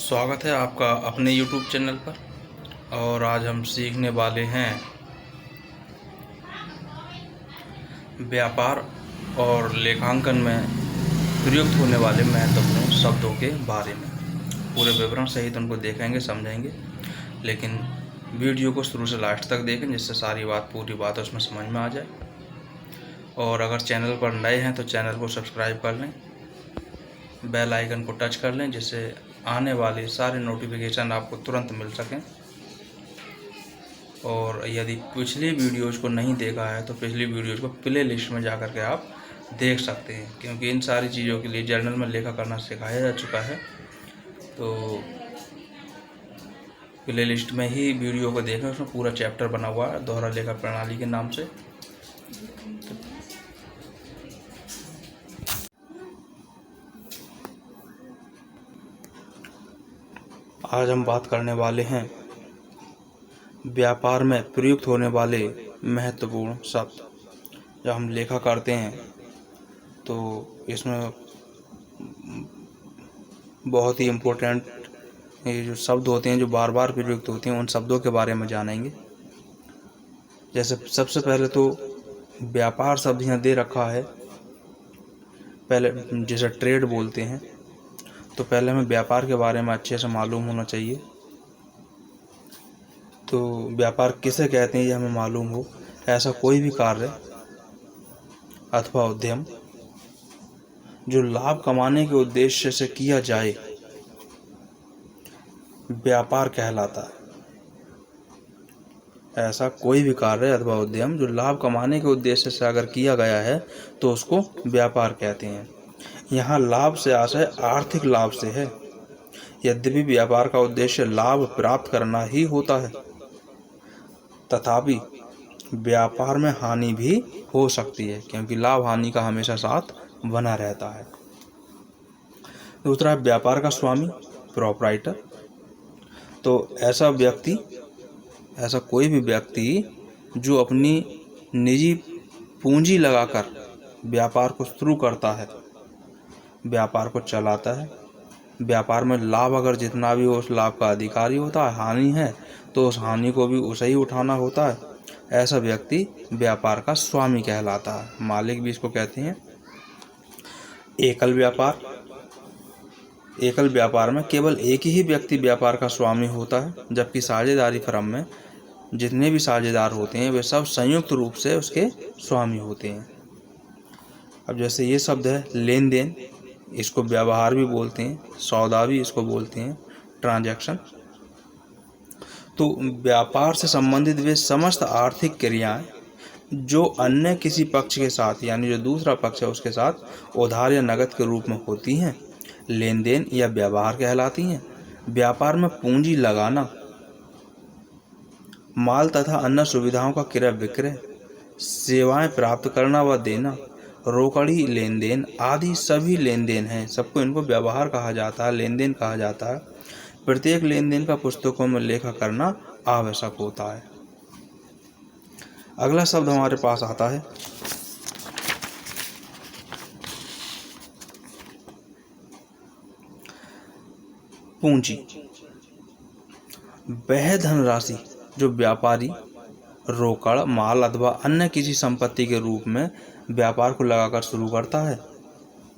स्वागत है आपका अपने YouTube चैनल पर। और आज हम सीखने वाले हैं व्यापार और लेखांकन में प्रयुक्त होने वाले महत्वपूर्ण शब्दों के बारे में। पूरे विवरण सहित उनको देखेंगे, समझेंगे, लेकिन वीडियो को शुरू से लास्ट तक देखें जिससे सारी बात, पूरी बात उसमें समझ में आ जाए। और अगर चैनल पर नए हैं तो चैनल को सब्सक्राइब कर लें, बेल आइकन को टच कर लें जिससे आने वाले सारे नोटिफिकेशन आपको तुरंत मिल सकें। और यदि पिछली वीडियोज़ को नहीं देखा है तो पिछली वीडियोज़ को प्ले लिस्ट में जा कर के आप देख सकते हैं, क्योंकि इन सारी चीज़ों के लिए जर्नल में लेखा करना सिखाया जा चुका है। तो प्ले लिस्ट में ही वीडियो को देखें, उसमें पूरा चैप्टर बना हुआ है दोहरा लेखा प्रणाली के नाम से। आज हम बात करने वाले हैं व्यापार में प्रयुक्त होने वाले महत्वपूर्ण शब्द। जब हम लेखा करते हैं तो इसमें बहुत ही इम्पोर्टेंट ये जो शब्द होते हैं, जो बार बार प्रयुक्त होते हैं, उन शब्दों के बारे में जानेंगे। जैसे सबसे पहले तो व्यापार शब्द यहाँ दे रखा है, पहले जैसे ट्रेड बोलते हैं, तो पहले हमें व्यापार के बारे में अच्छे से मालूम होना चाहिए। तो व्यापार किसे कहते हैं ये हमें मालूम हो। ऐसा कोई भी कार्य अथवा उद्यम जो लाभ कमाने के उद्देश्य से किया जाए व्यापार कहलाता है। ऐसा कोई भी कार्य अथवा उद्यम जो लाभ कमाने के उद्देश्य से अगर किया गया है तो उसको व्यापार कहते हैं। यहाँ लाभ से आशय आर्थिक लाभ से है। यद्यपि व्यापार का उद्देश्य लाभ प्राप्त करना ही होता है, तथापि व्यापार में हानि भी हो सकती है, क्योंकि लाभ हानि का हमेशा साथ बना रहता है। दूसरा है व्यापार का स्वामी, प्रोप्राइटर। तो ऐसा कोई भी व्यक्ति जो अपनी निजी पूंजी लगाकर व्यापार को शुरू करता है, व्यापार को चलाता है। व्यापार में लाभ अगर जितना भी हो उस लाभ का अधिकारी होता है, हानि है तो उस हानि को भी उसे ही उठाना होता है। ऐसा व्यक्ति व्यापार का स्वामी कहलाता है। मालिक भी इसको कहते हैं। एकल व्यापार में केवल एक ही व्यक्ति व्यापार का स्वामी होता है, जबकि साझेदारी फर्म में जितने भी साझेदार होते हैं वे सब संयुक्त रूप से उसके स्वामी होते हैं। अब जैसे ये शब्द है लेन देन, इसको व्यवहार भी बोलते हैं, सौदा भी इसको बोलते हैं, ट्रांजैक्शन। तो व्यापार से संबंधित वे समस्त आर्थिक क्रियाएं जो अन्य किसी पक्ष के साथ, यानी जो दूसरा पक्ष है उसके साथ उधार या नकद के रूप में होती हैं, लेन देन या व्यवहार कहलाती हैं। व्यापार में पूंजी लगाना, माल तथा अन्य सुविधाओं का क्रय विक्रय, सेवाएं प्राप्त करना व देना, रोकड़ी लेन देन आदि सभी लेन देन हैं। सबको इनको व्यवहार कहा जाता है, लेन देन कहा जाता है। प्रत्येक लेन देन का पुस्तकों में लेखा करना आवश्यक होता है। अगला शब्द हमारे पास आता है पूंजी। वह धनराशि जो व्यापारी रोकड़, माल अथवा अन्य किसी संपत्ति के रूप में व्यापार को लगाकर शुरू करता है,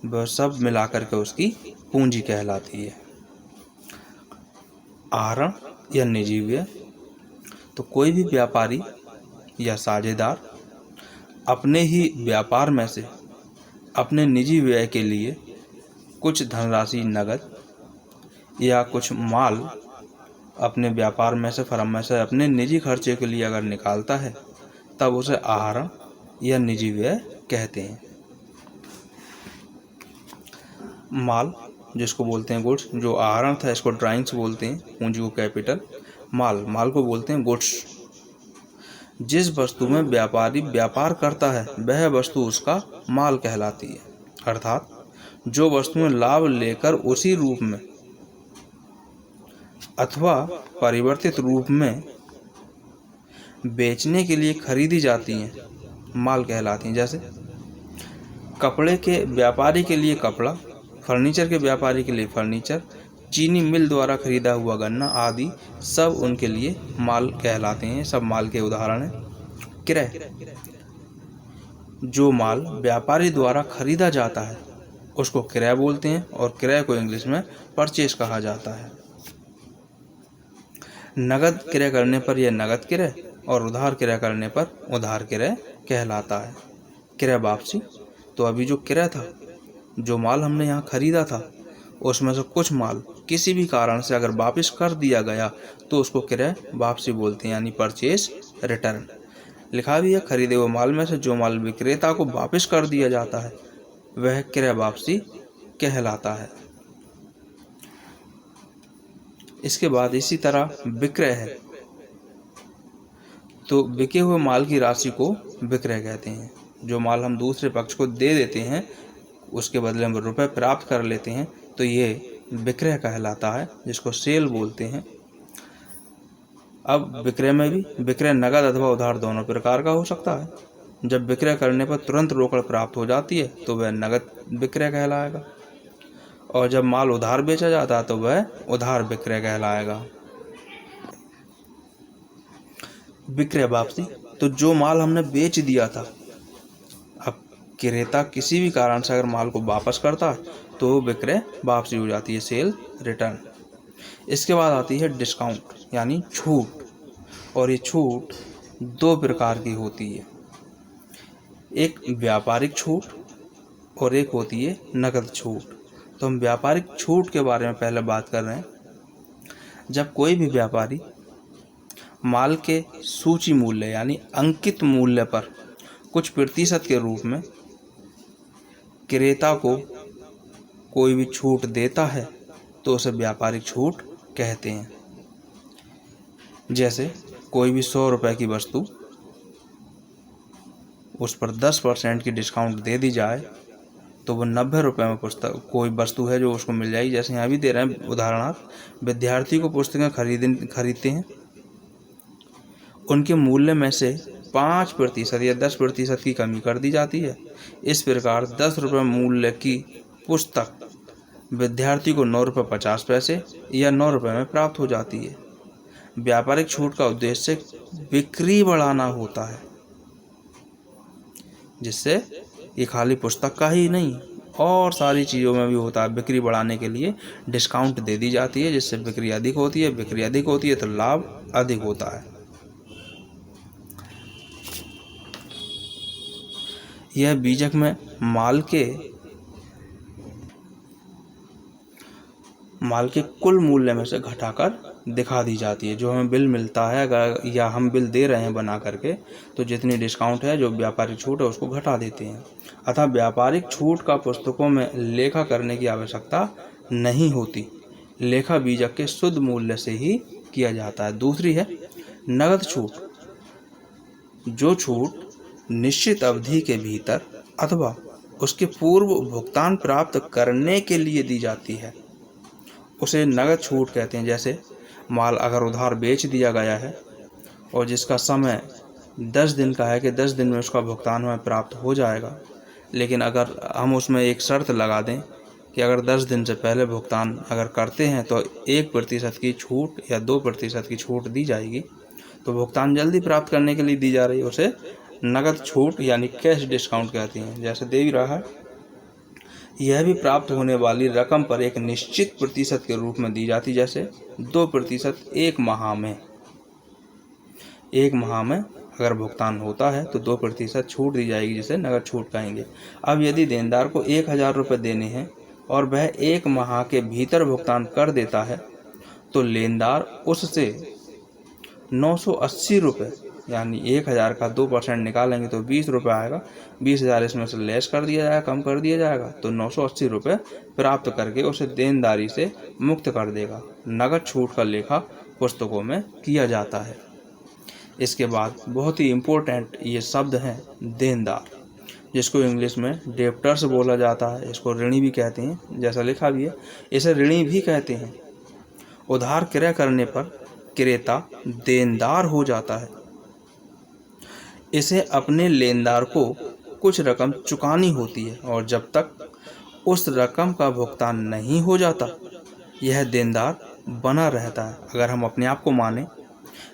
वह सब मिलाकर के उसकी पूंजी कहलाती है। आहरण या निजी व्यय। तो कोई भी व्यापारी या साझेदार अपने ही व्यापार में से अपने निजी व्यय के लिए कुछ धनराशि नकद या कुछ माल अपने व्यापार में से, फर्म में से अपने निजी खर्चे के लिए अगर निकालता है तब उसे आहरण या निजी व्यय कहते हैं। माल जिसको बोलते हैं गुड्स, जो आहरण था इसको ड्राइंग्स बोलते हैं, पूंजी को कैपिटल, माल को बोलते हैं गुड्स। जिस वस्तु में व्यापारी व्यापार करता है वह वस्तु उसका माल कहलाती है। अर्थात जो वस्तुएं लाभ लेकर उसी रूप में अथवा परिवर्तित रूप में बेचने के लिए खरीदी जाती हैं माल कहलाती हैं। जैसे कपड़े के व्यापारी के लिए कपड़ा, फर्नीचर के व्यापारी के लिए फर्नीचर, चीनी मिल द्वारा खरीदा हुआ गन्ना आदि सब उनके लिए माल कहलाते हैं, सब माल के उदाहरण हैं। क्रय, जो माल व्यापारी द्वारा खरीदा जाता है उसको क्रय बोलते हैं और क्रय को इंग्लिश में परचेज कहा जाता है। नगद क्रय करने पर यह नगद क्रय और उधार क्रय करने पर उधार क्रय कहलाता है। क्रय वापसी, तो अभी जो क्रय था, जो माल हमने यहाँ खरीदा था, उसमें से कुछ माल किसी भी कारण से अगर वापस कर दिया गया तो उसको क्रय वापसी बोलते हैं, यानी परचेज रिटर्न। लिखा भी है, खरीदे हुए माल में से जो माल विक्रेता को वापस कर दिया जाता है वह क्रय वापसी कहलाता है। इसके बाद इसी तरह विक्रय है, तो बिके हुए माल की राशि को विक्रय कहते हैं। जो माल हम दूसरे पक्ष को दे देते हैं, उसके बदले में रुपए प्राप्त कर लेते हैं, तो ये विक्रय कहलाता है, जिसको सेल बोलते हैं। अब विक्रय में भी विक्रय नगद अथवा उधार दोनों प्रकार का हो सकता है। जब विक्रय करने पर तुरंत रोकड़ प्राप्त हो जाती है तो वह नगद विक्रय कहलाएगा, और जब माल उधार बेचा जाता है तो वह उधार विक्रय कहलाएगा। विक्रय वापसी, तो जो माल हमने बेच दिया था, अब क्रेता किसी भी कारण से अगर माल को वापस करता है तो विक्रय वापसी हो जाती है, सेल रिटर्न। इसके बाद आती है डिस्काउंट, यानी छूट, और ये छूट दो प्रकार की होती है, एक व्यापारिक छूट और एक होती है नकद छूट। तो हम व्यापारिक छूट के बारे में पहले बात कर रहे हैं। जब कोई भी व्यापारी माल के सूची मूल्य यानी अंकित मूल्य पर कुछ प्रतिशत के रूप में क्रेता को कोई भी छूट देता है तो उसे व्यापारिक छूट कहते हैं। जैसे कोई भी 100 रुपये की वस्तु, उस पर 10% की डिस्काउंट दे दी जाए तो वो 90 रुपये में पुस्तक, कोई वस्तु है जो उसको मिल जाएगी। जैसे यहाँ भी दे रहे हैं उदाहरणार्थ, विद्यार्थी को पुस्तकें खरीदते हैं, उनके मूल्य में से 5% या 10% की कमी कर दी जाती है। इस प्रकार 10 रुपये मूल्य की पुस्तक विद्यार्थी को 9 रुपये 50 पैसे या 9 रुपये में प्राप्त हो जाती है। व्यापारिक छूट का उद्देश्य बिक्री बढ़ाना होता है, जिससे ये खाली पुस्तक का ही नहीं और सारी चीज़ों में भी होता है। बिक्री बढ़ाने के लिए डिस्काउंट दे दी जाती है, जिससे बिक्री अधिक होती है। बिक्री अधिक होती है तो लाभ अधिक होता है। यह बीजक में माल के कुल मूल्य में से घटाकर दिखा दी जाती है। जो हमें बिल मिलता है, अगर या हम बिल दे रहे हैं बना करके, तो जितनी डिस्काउंट है, जो व्यापारिक छूट है, उसको घटा देते हैं। अतः व्यापारिक छूट का पुस्तकों में लेखा करने की आवश्यकता नहीं होती, लेखा बीजक के शुद्ध मूल्य से ही किया जाता है। दूसरी है नगद छूट, जो छूट निश्चित अवधि के भीतर अथवा उसके पूर्व भुगतान प्राप्त करने के लिए दी जाती है, उसे नगद छूट कहते हैं। जैसे माल अगर उधार बेच दिया गया है और जिसका समय 10 दिन का है कि 10 दिन में उसका भुगतान हमें प्राप्त हो जाएगा, लेकिन अगर हम उसमें एक शर्त लगा दें कि अगर 10 दिन से पहले भुगतान अगर करते हैं तो 1% की छूट या 2% की छूट दी जाएगी, तो भुगतान जल्दी प्राप्त करने के लिए दी जा रही है, उसे नगद छूट यानी कैश डिस्काउंट कहते हैं। जैसे दे ही रहा है, यह भी प्राप्त होने वाली रकम पर एक निश्चित प्रतिशत के रूप में दी जाती। जैसे 2% एक माह में अगर भुगतान होता है तो 2% छूट दी जाएगी, जिसे नगद छूट कहेंगे। अब यदि देनदार को 1000 रुपये देने हैं और वह 1 माह के भीतर भुगतान कर देता है तो लेनदार उससे 980 रुपये यानी 1000 का 2% निकालेंगे तो 20 रुपये आएगा। 20,000 इसमें से लेस कर दिया जाएगा, कम कर दिया जाएगा, तो 980 रुपये प्राप्त करके उसे देनदारी से मुक्त कर देगा। नगद छूट का लेखा पुस्तकों में किया जाता है। इसके बाद बहुत ही इम्पोर्टेंट ये शब्द हैं देनदार, जिसको इंग्लिश में डेप्टर्स बोला जाता है। इसको ऋणी भी कहते हैं, जैसा लिखा भी है, इसे ऋणी भी कहते हैं। उधार क्रय करने पर क्रेता देनदार हो जाता है। इसे अपने लेनदार को कुछ रकम चुकानी होती है और जब तक उस रकम का भुगतान नहीं हो जाता यह देनदार बना रहता है। अगर हम अपने आप को माने,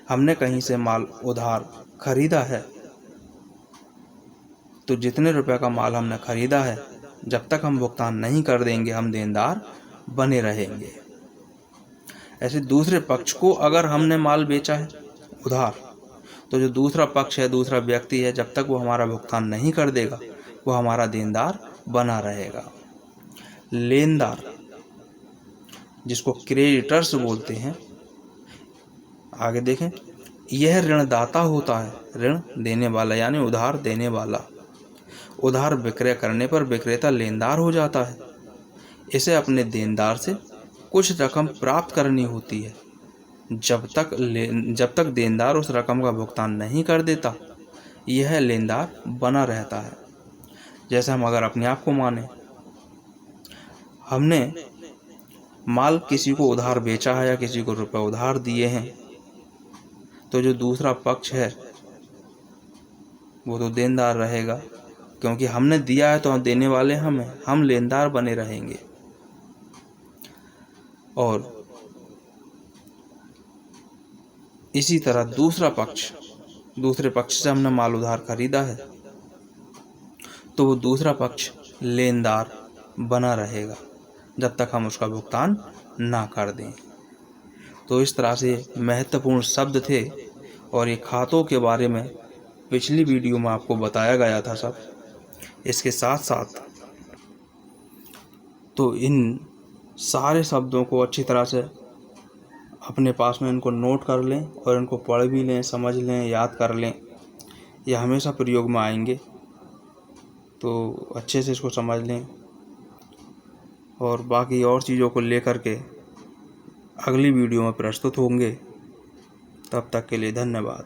हमने कहीं से माल उधार खरीदा है, तो जितने रुपए का माल हमने खरीदा है, जब तक हम भुगतान नहीं कर देंगे, हम देनदार बने रहेंगे। ऐसे दूसरे पक्ष को अगर हमने माल बेचा है उधार, तो जो दूसरा पक्ष है, दूसरा व्यक्ति है, जब तक वो हमारा भुगतान नहीं कर देगा, वो हमारा देनदार बना रहेगा। लेनदार, जिसको क्रेडिटर्स बोलते हैं, आगे देखें, यह ऋणदाता होता है, ऋण देने वाला यानी उधार देने वाला। उधार विक्रय करने पर विक्रेता लेनदार हो जाता है। इसे अपने देनदार से कुछ रकम प्राप्त करनी होती है। जब तक देनदार उस रकम का भुगतान नहीं कर देता, यह लेनदार बना रहता है। जैसे हम अगर अपने आप को माने, हमने माल किसी को उधार बेचा है या किसी को रुपए उधार दिए हैं, तो जो दूसरा पक्ष है वो तो देनदार रहेगा, क्योंकि हमने दिया है तो हम देने वाले हम लेनदार बने रहेंगे। और इसी तरह दूसरे पक्ष से हमने माल उधार खरीदा है, तो वो दूसरा पक्ष लेनदार बना रहेगा जब तक हम उसका भुगतान ना कर दें। तो इस तरह से महत्वपूर्ण शब्द थे, और ये खातों के बारे में पिछली वीडियो में आपको बताया गया था सब। इसके साथ साथ तो इन सारे शब्दों को अच्छी तरह से अपने पास में इनको नोट कर लें, और इनको पढ़ भी लें, समझ लें, याद कर लें। यह हमेशा प्रयोग में आएंगे, तो अच्छे से इसको समझ लें। और बाकी और चीज़ों को लेकर के अगली वीडियो में प्रस्तुत होंगे। तब तक के लिए धन्यवाद।